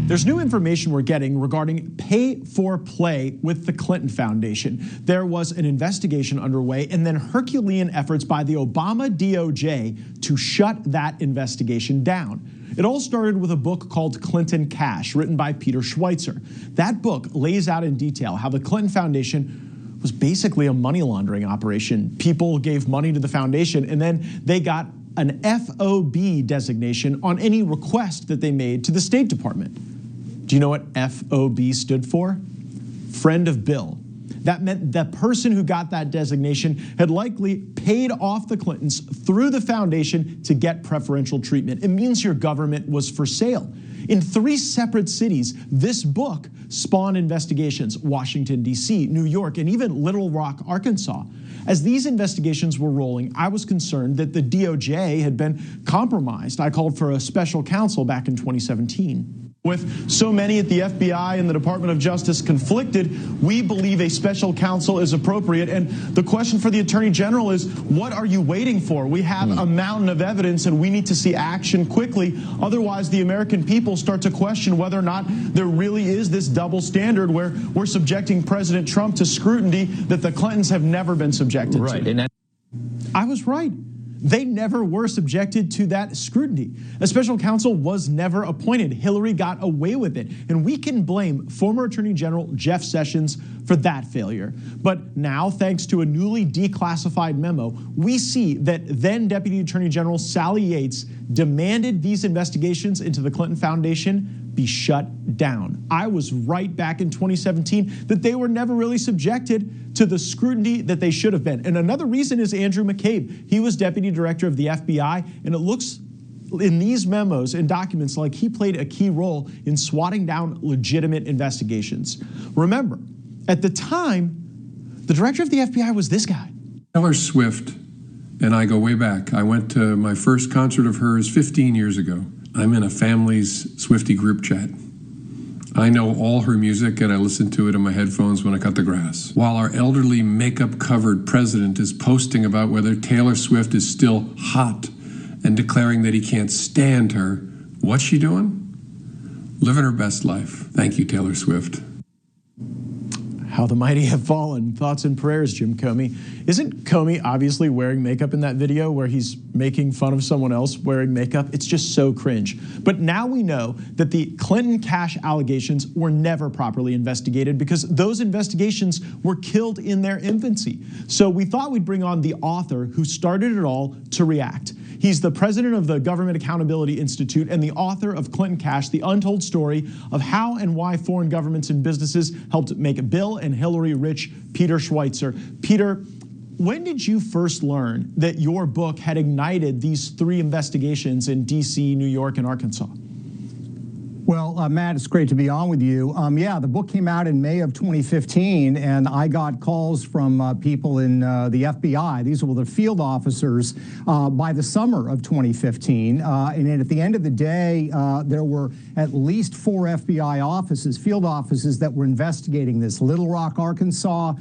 There's new information we're getting regarding pay for play with the Clinton Foundation. There was an investigation underway and then Herculean efforts by the Obama DOJ to shut that investigation down. It all started with a book called Clinton Cash, written by Peter Schweizer. That book lays out in detail how the Clinton Foundation was basically a money laundering operation. People gave money to the foundation and then they got an FOB designation on any request that they made to the State Department. Do you know what FOB stood for? Friend of Bill. That meant the person who got that designation had likely paid off the Clintons through the foundation to get preferential treatment. It means your government was for sale. In 3 separate cities, this book spawned investigations: Washington, D.C., New York, and even Little Rock, Arkansas. As these investigations were rolling, I was concerned that the DOJ had been compromised. I called for a special counsel back in 2017. With so many at the FBI and the Department of Justice conflicted, we believe a special counsel is appropriate. And the question for the Attorney General is, what are you waiting for? We have a mountain of evidence and we need to see action quickly. Otherwise, the American people start to question whether or not there really is this double standard where we're subjecting President Trump to scrutiny that the Clintons have never been subjected to. And I was right. They never were subjected to that scrutiny. A special counsel was never appointed. Hillary got away with it. And we can blame former Attorney General Jeff Sessions for that failure. But now, thanks to a newly declassified memo, we see that then Deputy Attorney General Sally Yates demanded these investigations into the Clinton Foundation be shut down. I was right back in 2017 that they were never really subjected to the scrutiny that they should have been. And another reason is Andrew McCabe. He was Deputy Director of the FBI, and it looks in these memos and documents like he played a key role in swatting down legitimate investigations. Remember, at the time, the director of the FBI was this guy. Taylor Swift and I go way back. I went to my first concert of hers 15 years ago. I'm in a family's Swiftie group chat. I know all her music and I listen to it in my headphones when I cut the grass. While our elderly makeup-covered president is posting about whether Taylor Swift is still hot and declaring that he can't stand her, what's she doing? Living her best life. Thank you, Taylor Swift. How the mighty have fallen. Thoughts and prayers, Jim Comey. Isn't Comey obviously wearing makeup in that video where he's making fun of someone else wearing makeup? It's just so cringe. But now we know that the Clinton cash allegations were never properly investigated because those investigations were killed in their infancy. So we thought we'd bring on the author who started it all to react. He's the president of the Government Accountability Institute and the author of Clinton Cash, the untold story of how and why foreign governments and businesses helped make Bill and Hillary rich, Peter Schweizer. Peter, when did you first learn that your book had ignited these 3 investigations in DC, New York, and Arkansas? Well, Matt, it's great to be on with you. Yeah, the book came out in May of 2015, and I got calls from people in the FBI. These were the field officers by the summer of 2015. And at the end of the day, there were at least 4 FBI offices, field offices, that were investigating this. Little Rock, Arkansas,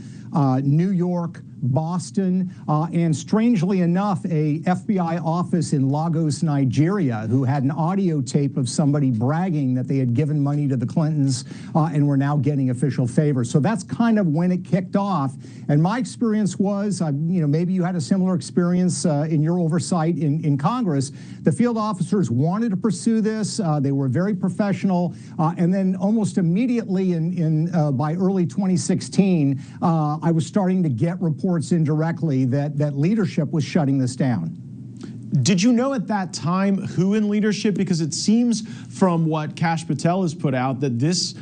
New York, Boston, and strangely enough, a FBI office in Lagos, Nigeria, who had an audio tape of somebody bragging that they had given money to the Clintons and were now getting official favors. So that's kind of when it kicked off. And my experience was, maybe you had a similar experience in your oversight in Congress. The field officers wanted to pursue this. They were very professional. And then almost immediately by early 2016, I was starting to get reports indirectly that leadership was shutting this down. Did you know at that time who in leadership? Because it seems from what Kash Patel has put out that this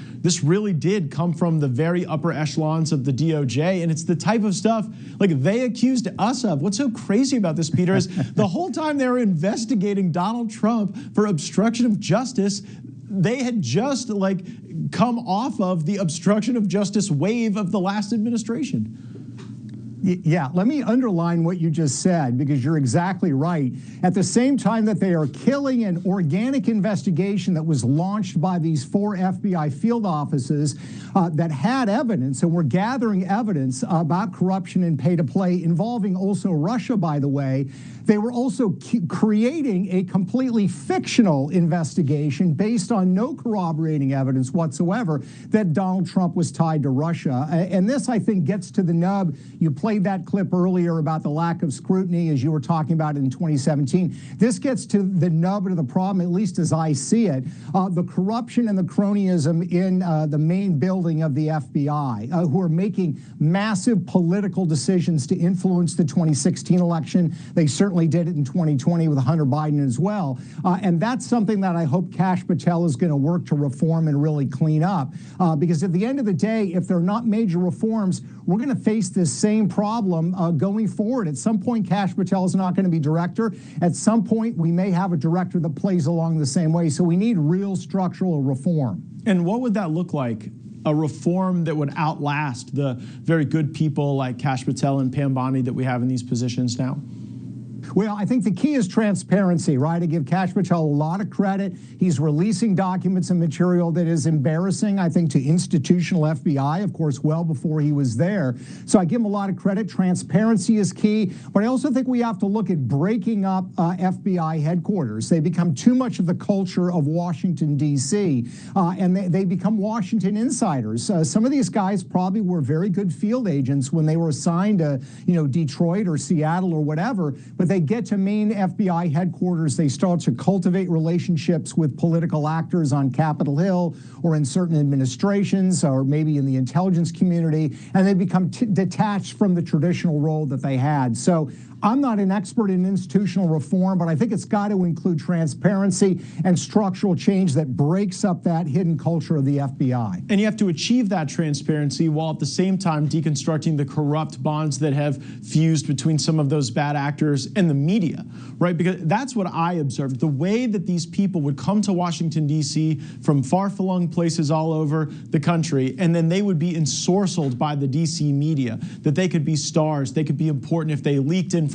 really did come from the very upper echelons of the DOJ, and it's the type of stuff like they accused us of. What's so crazy about this, Peter, is the whole time they were investigating Donald Trump for obstruction of justice, they had just come off of the obstruction of justice wave of the last administration. Yeah, let me underline what you just said, because you're exactly right. At the same time that they are killing an organic investigation that was launched by these 4 FBI field offices that had evidence and were gathering evidence about corruption and pay to play involving also Russia, by the way, they were also creating a completely fictional investigation based on no corroborating evidence whatsoever that Donald Trump was tied to Russia. And this, I think, gets to the nub. You played that clip earlier about the lack of scrutiny, as you were talking about in 2017. This gets to the nub of the problem, at least as I see it, the corruption and the cronyism in the main building of the FBI, who are making massive political decisions to influence the 2016 election. They certainly did it in 2020 with Hunter Biden as well. And that's something that I hope Kash Patel is going to work to reform and really clean up. Because at the end of the day, if there are not major reforms, we're going to face this same problem going forward. At some point, Kash Patel is not going to be director. At some point, we may have a director that plays along the same way. So we need real structural reform. And what would that look like? A reform that would outlast the very good people like Kash Patel and Pam Bondi that we have in these positions now? Well, I think the key is transparency, right? I give Kash Patel a lot of credit. He's releasing documents and material that is embarrassing, I think, to institutional FBI, of course, well before he was there. So I give him a lot of credit. Transparency is key. But I also think we have to look at breaking up FBI headquarters. They become too much of the culture of Washington, D.C., and they become Washington insiders. Some of these guys probably were very good field agents when they were assigned to, Detroit or Seattle or whatever, but they get to main FBI headquarters, they start to cultivate relationships with political actors on Capitol Hill or in certain administrations or maybe in the intelligence community, and they become detached from the traditional role that they had. So I'm not an expert in institutional reform, but I think it's got to include transparency and structural change that breaks up that hidden culture of the FBI. And you have to achieve that transparency while at the same time deconstructing the corrupt bonds that have fused between some of those bad actors and the media, right? Because that's what I observed. The way that these people would come to Washington, D.C. from far-flung places all over the country, and then they would be ensorcelled by the D.C. media, that they could be stars, they could be important if they leaked information,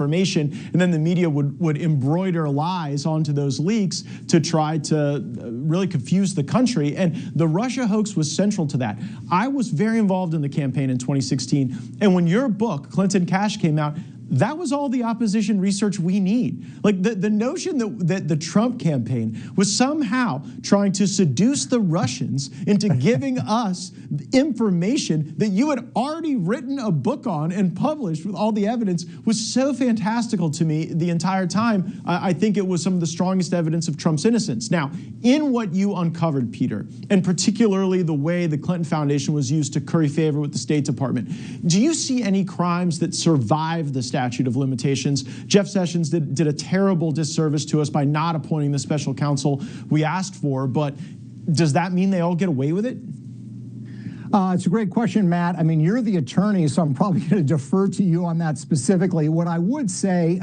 and then the media would embroider lies onto those leaks to try to really confuse the country. And the Russia hoax was central to that. I was very involved in the campaign in 2016, and when your book, Clinton Cash, came out, that was all the opposition research we need. Like the notion that the Trump campaign was somehow trying to seduce the Russians into giving us information that you had already written a book on and published with all the evidence was so fantastical to me the entire time. I think it was some of the strongest evidence of Trump's innocence. Now, in what you uncovered, Peter, and particularly the way the Clinton Foundation was used to curry favor with the State Department, do you see any crimes that survive the statute of limitations? Jeff Sessions did a terrible disservice to us by not appointing the special counsel we asked for, but does that mean they all get away with it? It's a great question, Matt. I mean, you're the attorney, so I'm probably going to defer to you on that specifically. What I would say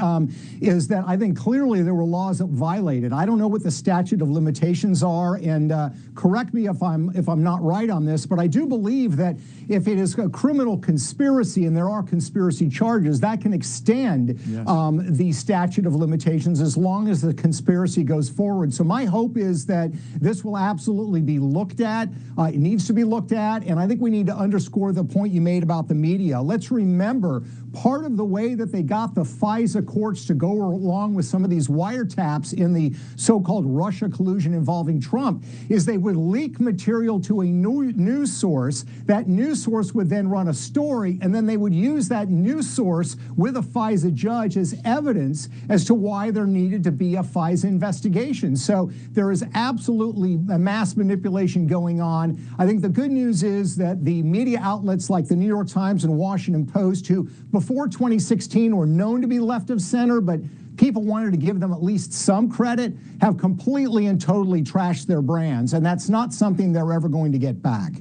is that I think clearly there were laws that violated. I don't know what the statute of limitations are, and correct me if I'm not right on this, but I do believe that if it is a criminal conspiracy and there are conspiracy charges, that can extend the statute of limitations as long as the conspiracy goes forward. So my hope is that this will absolutely be looked at. It needs to be looked at, and I think we need to underscore the point you made about the media. Let's remember, part of the way that they got the FISA courts to go along with some of these wiretaps in the so-called Russia collusion involving Trump is they would leak material to a news source. That news source would then run a story, and then they would use that news source with a FISA judge as evidence as to why there needed to be a FISA investigation. So there is absolutely a mass manipulation going on. I think the good news is that the media outlets like the New York Times and Washington Post, who before 2016 were known to be left of center, but people wanted to give them at least some credit, have completely and totally trashed their brands. And that's not something they're ever going to get back.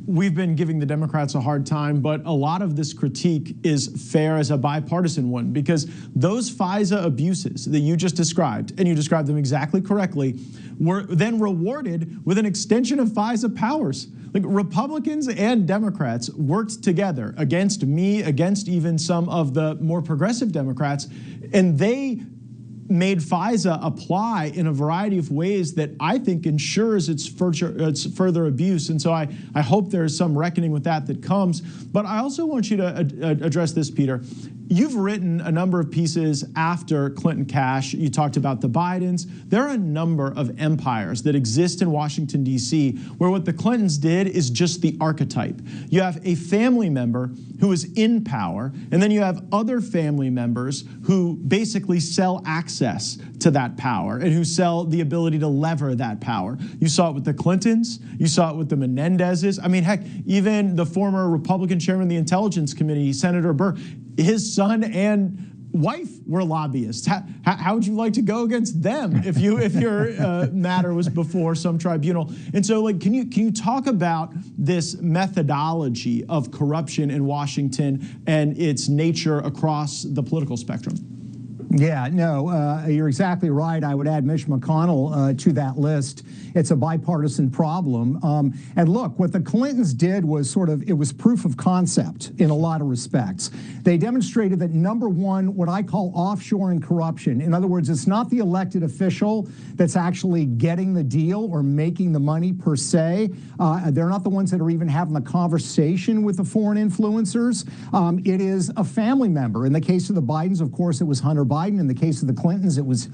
We've been giving the Democrats a hard time, but a lot of this critique is fair as a bipartisan one, because those FISA abuses that you just described, and you described them exactly correctly, were then rewarded with an extension of FISA powers. Like, Republicans and Democrats worked together against me, against even some of the more progressive Democrats, and they made FISA apply in a variety of ways that I think ensures its further abuse. And so I hope there's some reckoning with that comes. But I also want you to address this, Peter. You've written a number of pieces after Clinton Cash. You talked about the Bidens. There are a number of empires that exist in Washington, D.C., where what the Clintons did is just the archetype. You have a family member who is in power, and then you have other family members who basically sell access to that power and who sell the ability to lever that power. You saw it with the Clintons. You saw it with the Menendezes. I mean, heck, even the former Republican chairman of the Intelligence Committee, Senator Burr, his son and wife were lobbyists. How would you like to go against them if your matter was before some tribunal? And so, like, can you talk about this methodology of corruption in Washington and its nature across the political spectrum? Yeah, no, you're exactly right. I would add Mitch McConnell to that list. It's a bipartisan problem. And look, what the Clintons did was it was proof of concept in a lot of respects. They demonstrated that, number one, what I call offshoring corruption. In other words, it's not the elected official that's actually getting the deal or making the money per se. They're not the ones that are even having the conversation with the foreign influencers. It is a family member. In the case of the Bidens, of course, it was Hunter Biden. In the case of the Clintons, it was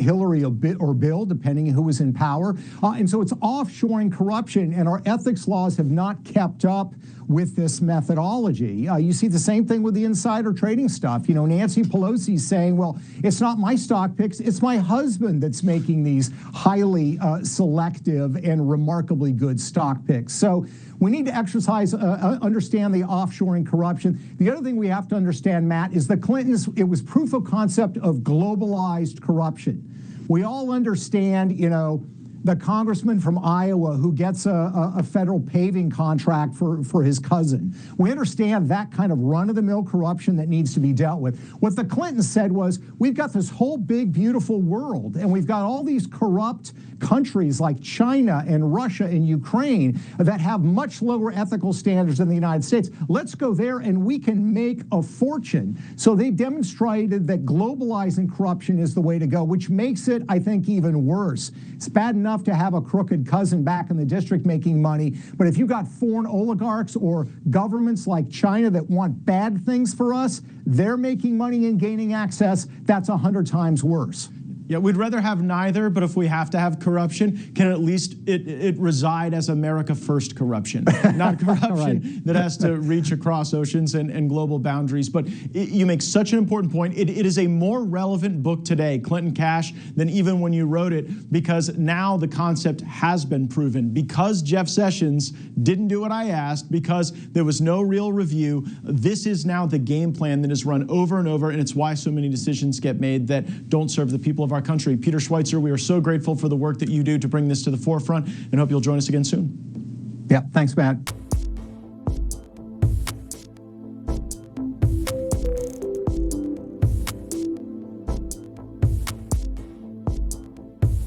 Hillary or Bill, depending on who was in power. And so it's offshoring corruption, and our ethics laws have not kept up with this methodology. You see the same thing with the insider trading stuff. You know, Nancy Pelosi saying, well, it's not my stock picks, it's my husband that's making these highly selective and remarkably good stock picks. So we need to understand the offshoring corruption. The other thing we have to understand, Matt, is the Clintons, it was proof of concept of globalized corruption. We all understand, you know, the congressman from Iowa who gets a federal paving contract for his cousin. We understand that kind of run-of-the-mill corruption that needs to be dealt with. What the Clintons said was, we've got this whole big, beautiful world, and we've got all these corrupt countries like China and Russia and Ukraine that have much lower ethical standards than the United States. Let's go there and we can make a fortune. So they demonstrated that globalizing corruption is the way to go, which makes it, I think, even worse. It's bad enough to have a crooked cousin back in the district making money, but if you've got foreign oligarchs or governments like China that want bad things for us, they're making money and gaining access, that's 100 times worse. Yeah, we'd rather have neither, but if we have to have corruption, can at least it reside as America First corruption, not corruption right. that has to reach across oceans and global boundaries. But you make such an important point. It is a more relevant book today, Clinton Cash, than even when you wrote it, because now the concept has been proven. Because Jeff Sessions didn't do what I asked, because there was no real review, this is now the game plan that is run over and over, and it's why so many decisions get made that don't serve the people of our country. Peter Schweizer, we are so grateful for the work that you do to bring this to the forefront, and hope you'll join us again soon. Yeah, thanks, Matt.